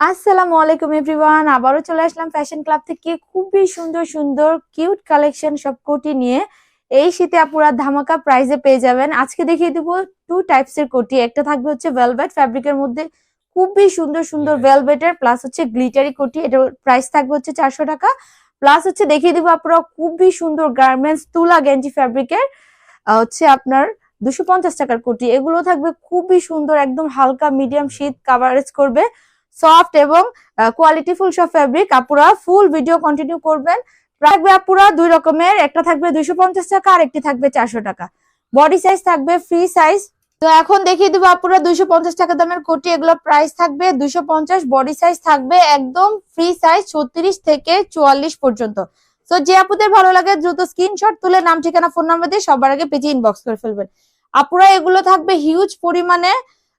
আসসালামু আলাইকুম এভরিওয়ান, আবারও চলে আসলাম ফ্যাশন ক্লাব থেকে খুবই সুন্দর সুন্দর কিউট কালেকশন সব কোটি নিয়ে। এই শীতে আপুরা ধামাকা প্রাইসে পেয়ে যাবেন। আজকে দেখিয়ে দিব টু টাইপস এর কোটি। একটা থাকবে হচ্ছে ভেলভেট ফ্যাব্রিকের মধ্যে খুবই সুন্দর সুন্দর ভেলভেটের প্লাস হচ্ছে গ্লিটারি কোটি। এটার প্রাইস থাকবে হচ্ছে 400 টাকা। প্লাস হচ্ছে দেখিয়ে দিব আপুরা খুবই সুন্দর গার্মেন্টস তুলা গেঞ্জি ফ্যাব্রিকের হচ্ছে আপনার 250 টাকার কোটি। এগুলো থাকবে খুবই সুন্দর, একদম হালকা মিডিয়াম শীত কাভারেজ করবে, সফট এবং কোয়ালিটিফুল সব ফ্যাব্রিক। আপুরা ফুল ভিডিও কন্টিনিউ করবেন। থাকবে আপুরা দুই রকমের, একটা থাকবে 250 টাকা আর একটি থাকবে 400 টাকা। বডি সাইজ থাকবে ফ্রি সাইজ। তো এখন দেখিয়ে দিব আপুরা 250 টাকা দামের কোটি। এগুলো প্রাইস থাকবে 250, বডি সাইজ থাকবে একদম ফ্রি সাইজ 36 থেকে 44 পর্যন্ত। তো যে আপুদের ভালো লাগে দ্রুত স্ক্রিনশট তুলে নাম ঠিকানা ফোন নাম্বার দিয়ে সবার আগে পেজে ইনবক্স করে ফেলবেন। আপুরা এগুলো থাকবে হিউজ পরিমাণে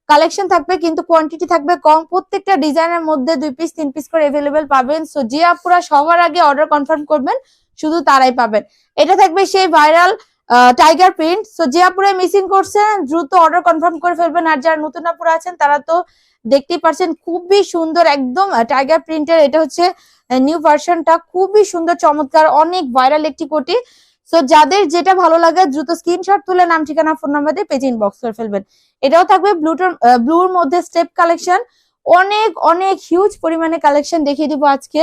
কালেকশন থাকবে, কিন্তু কোয়ান্টিটি থাকবে কম। প্রত্যেকটা ডিজাইনের মধ্যে 2 পিস 3 পিস করে अवेलेबल পাবেন। সো যে আপুরা সবার আগে অর্ডার কনফার্ম করবেন শুধু তারাই পাবেন। এটা থাকবে সেই ভাইরাল টাইগার প্রিন্ট। সো যে আপুরা মিসিং করছেন দ্রুত অর্ডার কনফার্ম করে ফেলবেন। আর যারা নতুন আপুরা আছেন তারা তো দেখতেই পারছেন খুবই সুন্দর একদম টাইগার প্রিন্টের। এটা হচ্ছে নিউ ভার্সনটা, খুবই সুন্দর চমৎকার অনেক ভাইরাল একটি কোটি। সো যাদের যেটা ভালো লাগে দ্রুত স্ক্রিনশট তুলে নাম ঠিকানা ফোন নাম্বার দিয়ে পেজে ইনবক্স করে ফেলবেন। এটাও থাকবে ব্লুর মধ্যে স্টেপ কালেকশন, অনেক অনেক হিউজ পরিমাণে কালেকশন দেখিয়ে দিব আজকে।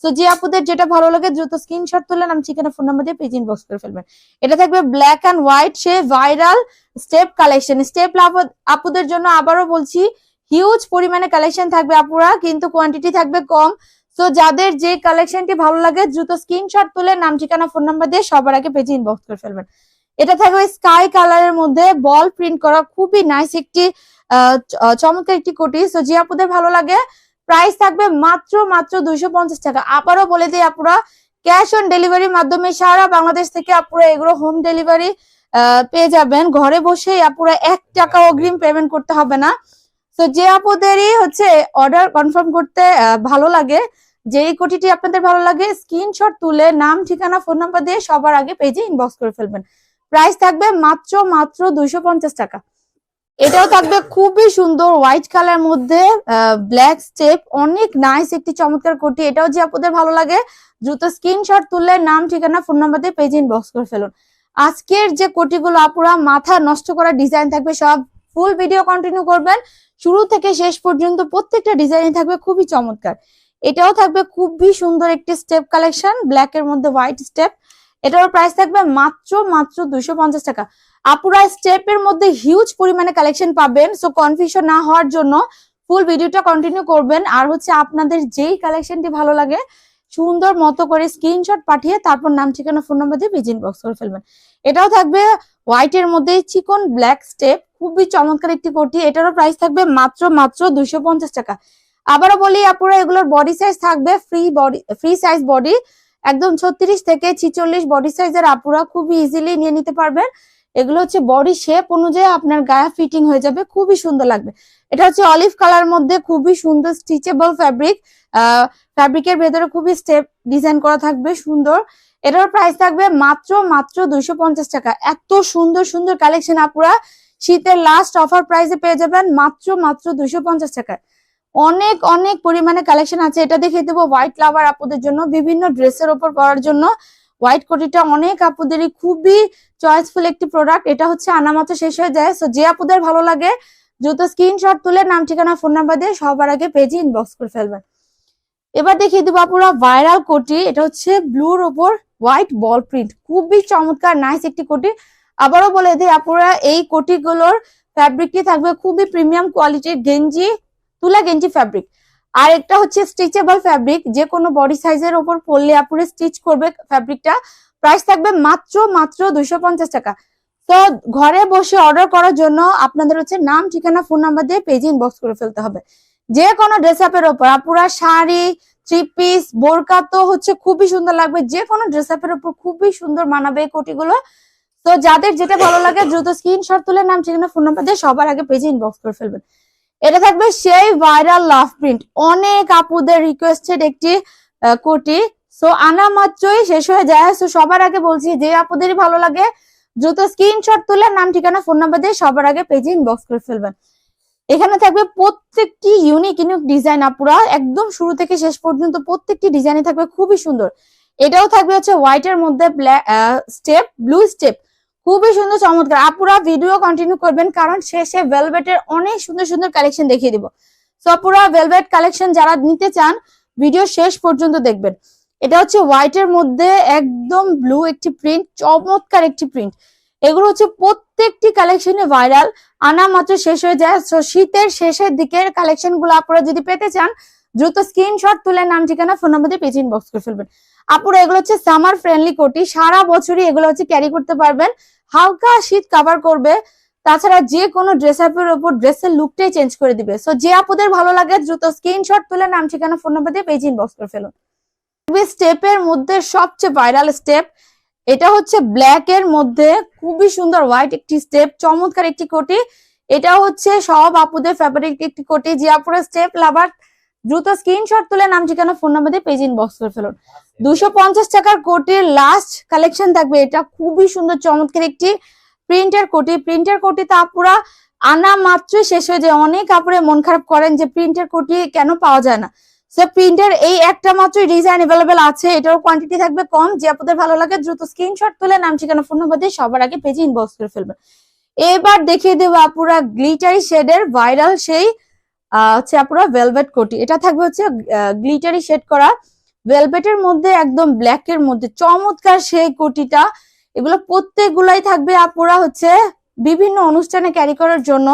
সো যে আপুদের যেটা ভালো লাগে দ্রুত স্ক্রিনশট তুলে নাম ঠিকানা ফোন নাম্বার দিয়ে পেজ ইনবক্স করে ফেলবেন। এটা থাকবে ব্ল্যাক এন্ড হোয়াইট সে ভাইরাল স্টেপ কালেকশন। স্টেপ আপুদের জন্য আবারও বলছি হিউজ পরিমাণে কালেকশন থাকবে আপুরা, কিন্তু কোয়ান্টিটি থাকবে কম। সো যাদের যে কালেকশনটি ভালো লাগে দ্রুত স্ক্রিনশট তুলে নাম ঠিকানা ফোন নাম্বার দিয়ে সবার আগে পেজে ইনবক্স করে ফেলবেন। এটা থাকবে স্কাই কালারের মধ্যে বল প্রিন্ট করা, খুবই নাইস একটি চমৎকার একটি কোটি। সো যে আপুদের ভালো লাগে প্রাইস থাকবে মাত্র মাত্র 250 টাকা। আবারও বলে দিই আপুরা ক্যাশ অন ডেলিভারির মাধ্যমে সারা বাংলাদেশ থেকে আপুরা এগুলো হোম ডেলিভারি পেয়ে যাবেন। ঘরে বসেই আপুরা 1 টাকা অগ্রিম পেমেন্ট করতে হবে না। তো যে আপুদেরই হচ্ছে অর্ডার কনফার্ম করতে ভালো লাগে, যে এই কোটিটি আপনাদের ভালো লাগে স্ক্রিনশট তুলে নাম ঠিকানা ফোন নাম্বার দিয়ে সবার আগে পেজে ইনবক্স করে ফেলবেন। প্রাইস থাকবে মাত্র মাত্র 250 টাকা। এটাও থাকবে খুবই সুন্দর হোয়াইট কালার মধ্যে ব্ল্যাক স্টেপ, অনেক নাইস একটি চমৎকার কোটি। এটাও যে আপনাদের ভালো লাগে দ্রুত স্ক্রিনশট তুললে নাম ঠিকানা ফোন নাম্বার দিয়ে পেজে ইনবক্স করে ফেলুন। আজকের যে কোটিগুলো আপুরা মাথা নষ্ট করা ডিজাইন থাকবে, সব ফুল ভিডিও কন্টিনিউ করবেন শুরু থেকে শেষ পর্যন্ত। প্রত্যেকটা ডিজাইন থাকবে খুবই চমৎকার। এটাও থাকবে খুবই সুন্দর একটি স্টেপ কালেকশন, ব্ল্যাক এর মধ্যে হোয়াইট স্টেপ। এটার প্রাইস থাকবে মাত্র মাত্র 250 টাকা। আপুরা স্টেপের মধ্যে হিউজ পরিমাণে কালেকশন পাবেন। সো কনফিউশন না হওয়ার জন্য ফুল ভিডিওটা কন্টিনিউ করবেন। আর হচ্ছে আপনাদের যেই কালেকশনটি ভালো লাগে সুন্দর মতো করে স্ক্রিনশট পাঠিয়ে তারপর নাম ঠিকানা ফোন নাম্বার দিয়ে পেজ ইনবক্স করে ফেলবেন। এটাও থাকবে হোয়াইট এর মধ্যে চিকন ব্ল্যাক স্টেপ, খুবই চমৎকার একটি কোটি। এটারও প্রাইস থাকবে মাত্র মাত্র 250 টাকা। আবারও বলি আপুরা এগুলোর বডি সাইজ থাকবে ফ্রি সাইজ বডি, একদম 36 থেকে 46 বডি সাইজের আপুরা খুবই ইজিলি নিয়ে নিতে পারবেন। এগুলো হচ্ছে বডি শেপ অনুযায়ী আপনার গায়ে ফিটিং হয়ে যাবে, খুবই সুন্দর লাগবে। এটা হচ্ছে অলিভ কালার মধ্যে খুবই সুন্দর স্টিচেবল ফ্যাব্রিক। ফ্যাব্রিকের ভেতরে খুবই স্টেপ ডিজাইন করা থাকবে সুন্দর। এটার প্রাইস থাকবে মাত্র মাত্র 250 টাকা। এত সুন্দর সুন্দর কালেকশন আপুরা শীতের লাস্ট অফার প্রাইসে পেয়ে যাবেন মাত্র মাত্র 250 টাকায়। অনেক অনেক পরিমাণে কালেকশন আছে। এটা দেখিয়ে দেবো হোয়াইট লাভার আপুদের জন্য, বিভিন্ন ড্রেসের ওপর পরার জন্য হোয়াইট কোটিটা অনেক আপুদেরই খুবই চয়েসফুল একটি প্রোডাক্ট। এটা হচ্ছে আনামাত্র শেষ হয়ে যায়। সো যে আপুদের ভালো লাগে দ্রুত স্ক্রিনশট তুলে নাম ঠিকানা ফোন নাম্বার দিয়ে সবার আগে পেজে ইনবক্স করে ফেলবেন। এবার দেখিয়ে দেবো আপুরা ভাইরাল কোটি। এটা হচ্ছে ব্লুর ওপর হোয়াইট বল প্রিন্ট, খুবই চমৎকার নাইস একটি কোটি। আবারও বলে দিই আপুরা এই কোটিগুলোর ফ্যাব্রিকটি থাকবে খুবই প্রিমিয়াম কোয়ালিটির গেঞ্জি তুলা গেঞ্জি ফ্যাব্রিক। আর একটা হচ্ছে স্টিচেবল ফ্যাব্রিক, যে কোনো বডি সাইজের উপর পরলে আপুরে স্টিচ করবে ফ্যাব্রিকটা। প্রাইস থাকবে মাত্র মাত্র 250 টাকা। তো ঘরে বসে অর্ডার করার জন্য আপনাদের হচ্ছে নাম ঠিকানা ফোন নাম্বার দিয়ে পেজে ইনবক্স করে ফেলতে হবে। যে কোনো ড্রেস আপের ওপর আপুরা শাড়ি, থ্রি পিস, বোরকা তো হচ্ছে খুবই সুন্দর লাগবে। যে কোনো ড্রেস আপের ওপর খুবই সুন্দর মানাবে এই কোটিগুলো। তো যাদের যেটা ভালো লাগে দ্রুত স্ক্রিনশট তুলে নাম ঠিকানা ফোন নাম্বার দিয়ে সবার আগে পেজে ইনবক্স করে ফেলবেন। এটা থাকবে সেই ভাইরাল লাভ প্রিন্ট, অনেক আপুদের রিকোয়েস্টেড একটি কোটি। সো আনা মাত্রই শেষ হয়ে যায়। সো সবার আগে বলছি যে আপুদেরই ভালো লাগে দ্রুত স্ক্রিনশট তুলে নাম ঠিকানা ফোন নাম্বার দিয়ে সবার আগে পেজে ইনবক্স করে ফেলবেন। এখানে থাকবে প্রত্যেকটি ইউনিক ইউনিক ডিজাইন আপুরা, একদম শুরু থেকে শেষ পর্যন্ত প্রত্যেকটি ডিজাইনে থাকবে খুবই সুন্দর। এটাও থাকবে হচ্ছে হোয়াইট এর মধ্যে ব্ল্যাক স্টেপ, ব্লু স্টেপ, খুবই সুন্দর চমৎকার। আপুরা ভিডিও কন্টিনিউ করবেন কারণ শেষে ভেলভেটের অনেক সুন্দর সুন্দর কালেকশন দেখিয়ে দিব। সো আপুরা ভেলভেট কালেকশন যারা নিতে চান ভিডিও শেষ পর্যন্ত দেখবেন। এটা হচ্ছে হোয়াইট এর মধ্যে একদম ব্লু একটি প্রিন্ট, চমৎকার একটি প্রিন্ট। এগুলো হচ্ছে প্রত্যেকটি কালেকশনে ভাইরাল, আনা মাত্র শেষ হয়ে যায়। সো শীতের শেষের দিকের কালেকশন গুলো আপনারা যদি পেতে চান দ্রুত স্ক্রিনশট তুলে নাম ঠিকানা ফোন নাম্বার দিয়ে পেজ ইনবক্স করে ফেলবেন। আপুরা এগুলো হচ্ছে সামার ফ্রেন্ডলি কোটি, সারা বছরই এগুলো হচ্ছে ক্যারি করতে পারবেন, হালকা শীত কভার করবে, তাছাড়া যে কোনো ড্রেস আপের উপর ড্রেসের লুকটাই চেঞ্জ করে দিবে। সো যে আপুদের ভালো লাগে দ্রুত স্ক্রিনশট তুলে নাম ঠিকানা ফোন নাম্বার দিয়ে পেজ ইনবক্স করে ফেলুন। স্টেপের মধ্যে সবচেয়ে ভাইরাল স্টেপ, এটা হচ্ছে ব্ল্যাক এর মধ্যে খুবই সুন্দর হোয়াইট একটি স্টেপ, চমৎকার একটি কোটি। এটা হচ্ছে সব আপুদের ফেভারিট একটি কোটি। যে আপুরা স্টেপ লাভার দ্রুত স্ক্রিনশট তুলে নাম ঠিকানা ফোন নাম্বার দিয়ে পেজ ইনবক্স করে ফেলুন। 250 টাকার কোটির লাস্ট কালেকশন থাকবে, এটা খুবই সুন্দর চমৎকার একটি প্রিন্টের কোটি। প্রিন্টের কোটিতে আপুরা আনা মাত্রই শেষ হয়ে যায়, অনেক আপুরে মন খারাপ করেন যে প্রিন্টের কোটি কেন পাওয়া যায় না। সো প্রিন্টের এই একটা মাত্র ডিজাইন अवेलेबल আছে, এটার কোয়ান্টিটি থাকবে কম। যে আপনাদের ভালো লাগে দ্রুত স্ক্রিনশট তুলে নাম ঠিকানা ফোন নাম্বার দিয়ে সবার আগে পেজে ইনবক্স করে ফেলবেন। এবার দেখিয়ে দেব আপুরা গ্লিটারি শেডের ভাইরাল সেই হচ্ছে আপুরা ভেলভেট কোটি। এটা থাকবে হচ্ছে গ্লিটারি শেড করা ভেলভেটের মধ্যে একদম ব্ল্যাক এর মধ্যে চমৎকার সেই কোটিটা। এগুলো প্রত্যেকগুলাই থাকবে আপুরা হচ্ছে বিভিন্ন অনুষ্ঠানে ক্যারি করার জন্য,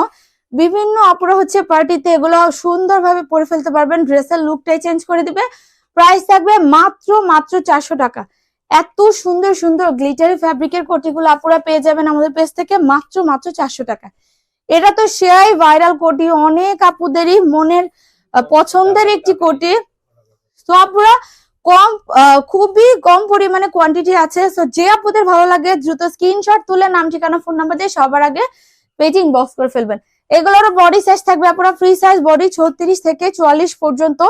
বিভিন্ন আপুরা হচ্ছে পার্টিতে এগুলো সুন্দরভাবে পরে ফেলতে পারবেন, ড্রেসের লুকটাই চেঞ্জ করে দিবে। প্রাইস থাকবে মাত্র 400 টাকা। এত সুন্দর সুন্দর গ্লিটারি ফ্যাব্রিকের কোটিগুলো আপুরা পেয়ে যাবেন আমাদের পেজ থেকে মাত্র 400 টাকা। এটা তো সেরাই ভাইরাল কোটি, অনেক আপুদেরই মনের পছন্দের একটি কোটি। তো আপুরা খুবই কম পরিমাণে কোয়ান্টিটি আছে। সো যে আপুদের ভালো লাগে দ্রুত স্ক্রিনশট তুলে নাম ঠিকানা ফোন নাম্বার দিয়ে সবার আগে পেজ ইনবক্স করে ফেলবেন। এগুলোর বডি সাইজ থাকবে আপুরা ফ্রি সাইজ বডি 36 থেকে 44 পর্যন্ত,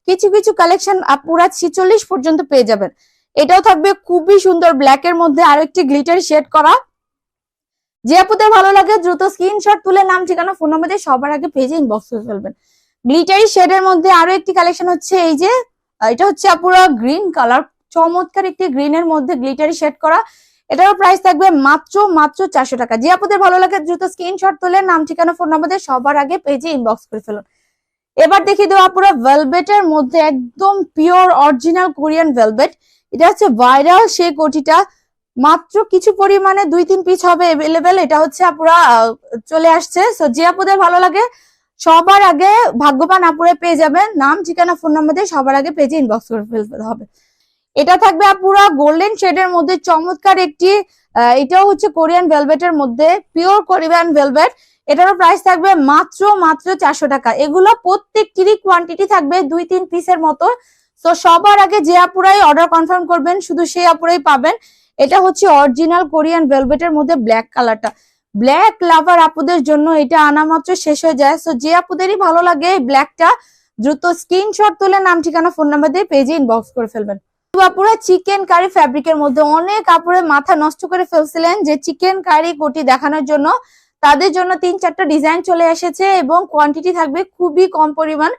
কিছু কিছু কালেকশন আপুরা 46 পর্যন্ত পেয়ে যাবেন। এটাও থাকবে খুবই সুন্দর ব্ল্যাক এর মধ্যে আরো একটি গ্লিটার শেড করা। যে আপুদের ভালো লাগে দ্রুত স্ক্রিনশট তুলে নাম ঠিকানা ফোন নাম্বার দিয়ে সবার আগে পেজে ইনবক্স করে ফেলবেন। গ্লিটারি শেডের মধ্যে আরো একটি কালেকশন হচ্ছে এই যে, এটা হচ্ছে আপুরা গ্রিন কালার, চমৎকার একটি গ্রিনের মধ্যে গ্লিটারি শেড করা। এটারও প্রাইস থাকবে মাত্র 400 টাকা। যে আপুদের ভালো লাগে দ্রুত স্ক্রিনশট তুলে নাম ঠিকানা ফোন নাম্বার দিয়ে সবার আগে পেজে ইনবক্স করে ফেলুন। এবার দেখিয়ে দেবো আপুরা ভেলভেটের মধ্যে একদম পিওর অরিজিনাল কোরিয়ান ভেলভেট। এটা হচ্ছে ভাইরাল সেই কোটিটা, মাত্র কিছু পরিমাণে 2-3 পিস হবে अवेलेबल। এটা হচ্ছে আপুরা চলে আসছে। সো যে আপুদের ভালো লাগে সবার আগে ভাগ্যবান আপুরে পেয়ে যাবেন, নাম ঠিকানা ফোন নাম্বার দিয়ে সবার আগে পেজে ইনবক্স করে ফেলতে হবে। এটা থাকবে আপুরা গোল্ডেন শেডের মধ্যে চমৎকার একটি, এটাও হচ্ছে কোরিয়ান ভেলভেটের মধ্যে পিওর কোরিয়ান ভেলভেট। এটারও প্রাইস থাকবে মাত্র 400 টাকা। এগুলো প্রত্যেকটিরই কোয়ান্টিটি থাকবে 2-3 পিসের মতো। তো সবার আগে যে আপুরাই অর্ডার কনফার্ম করবেন শুধু সেই আপুরাই পাবেন। এটা হচ্ছে অরিজিনাল কোরিয়ান ভেলভেটের মধ্যে ব্ল্যাক কালারটা, ব্ল্যাক লাভার আপুদের জন্য এটা আনা মাত্র শেষ হয়ে যায়। সো যে আপুদেরই ভালো লাগে এই ব্ল্যাকটা দ্রুত স্ক্রিনশট তুলে নাম ঠিকানা ফোন নাম্বার দিয়ে পেজে ইনবক্স করে ফেলবেন। আপুরা চিকেন কারি ফ্যাব্রিকের মধ্যে অনেক আপুরে মাথা নষ্ট করে ফেলছিলেন যে চিকেন কারি কোটি দেখানোর জন্য, তাদের জন্য 3-4টা ডিজাইন চলে এসেছে এবং কোয়ান্টিটি থাকবে খুবই কম পরিমাণ।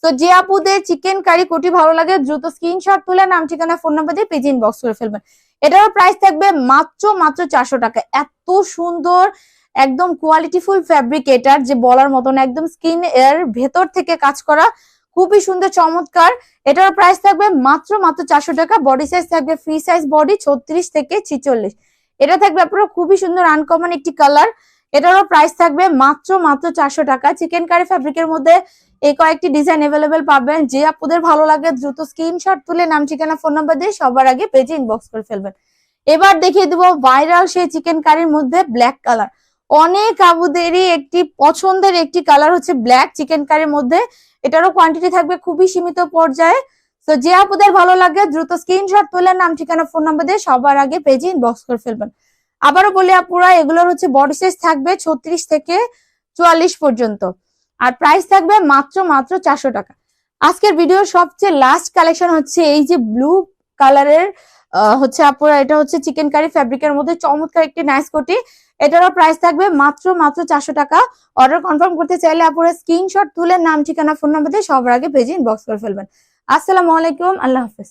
তো যে আপুদের চিকেন কারি কোটি ভালো লাগে দ্রুত স্ক্রিনশট তুলে নাম ঠিকানা ফোন নাম্বার দিয়ে পেজ ইনবক্স করে ফেলবেন। এটারও প্রাইস থাকবে মাত্র 400 টাকা। এত সুন্দর একদম কোয়ালিটিফুল ফ্যাব্রিক, এটার যে বলার মতন, একদম স্কিন এর ভেতর থেকে কাজ করা, খুবই সুন্দর চমৎকার। এটার প্রাইস থাকবে মাত্র 400 টাকা। বডি সাইজ থাকবে ফ্রি সাইজ বডি 36 থেকে 46। এটা থাকবে আপনারা খুবই সুন্দর আনকমন একটি কালার। এটারও প্রাইস থাকবে মাত্র 400 টাকা। চিকেন কারি ফ্যাব্রিকের মধ্যে এই কয়েকটি ডিজাইন अवेलेबल পাবেন। যে আপনাদের ভালো লাগে দ্রুত স্ক্রিনশট তুলে নাম ঠিকানা ফোন নাম্বার দিয়ে সবার আগে পেজে ইনবক্স করে ফেলবেন। এবার দেখিয়ে দেবো ভাইরাল সেই চিকেন কারির মধ্যে ব্ল্যাক কালার। অনেক আপুদেরই একটি পছন্দের একটি কালার হচ্ছে ব্ল্যাক চিকেন কারির মধ্যে। এটারও কোয়ান্টিটি থাকবে খুবই সীমিত পর্যায়ে। তো যে আপুদের ভালো লাগে দ্রুত স্ক্রিনশট তুলে নাম ঠিকানা ফোন নাম্বার দিয়ে সবার আগে পেজে ইনবক্স করে ফেলবেন। আবারও বলি আপুরা এগুলোর হচ্ছে বডি সাইজ থাকবে 36 থেকে 44 পর্যন্ত, আর প্রাইস থাকবে মাত্র 400 টাকা। আজকের ভিডিওর সবচেয়ে লাস্ট কালেকশন হচ্ছে এই যে ব্লু কালারের হচ্ছে আপুরা, এটা হচ্ছে চিকেন কারি ফ্যাব্রিকের মধ্যে চমৎকার একটি নাইস কোটি। এটারও প্রাইস থাকবে মাত্র 400 টাকা। অর্ডার কনফার্ম করতে চাইলে আপুরা স্ক্রিনশট তুলে নাম ঠিকানা ফোন নাম্বার দিয়ে সবার আগে পেজে ইনবক্স করে ফেলবেন। আসসালামু আলাইকুম, আল্লাহ হাফেজ।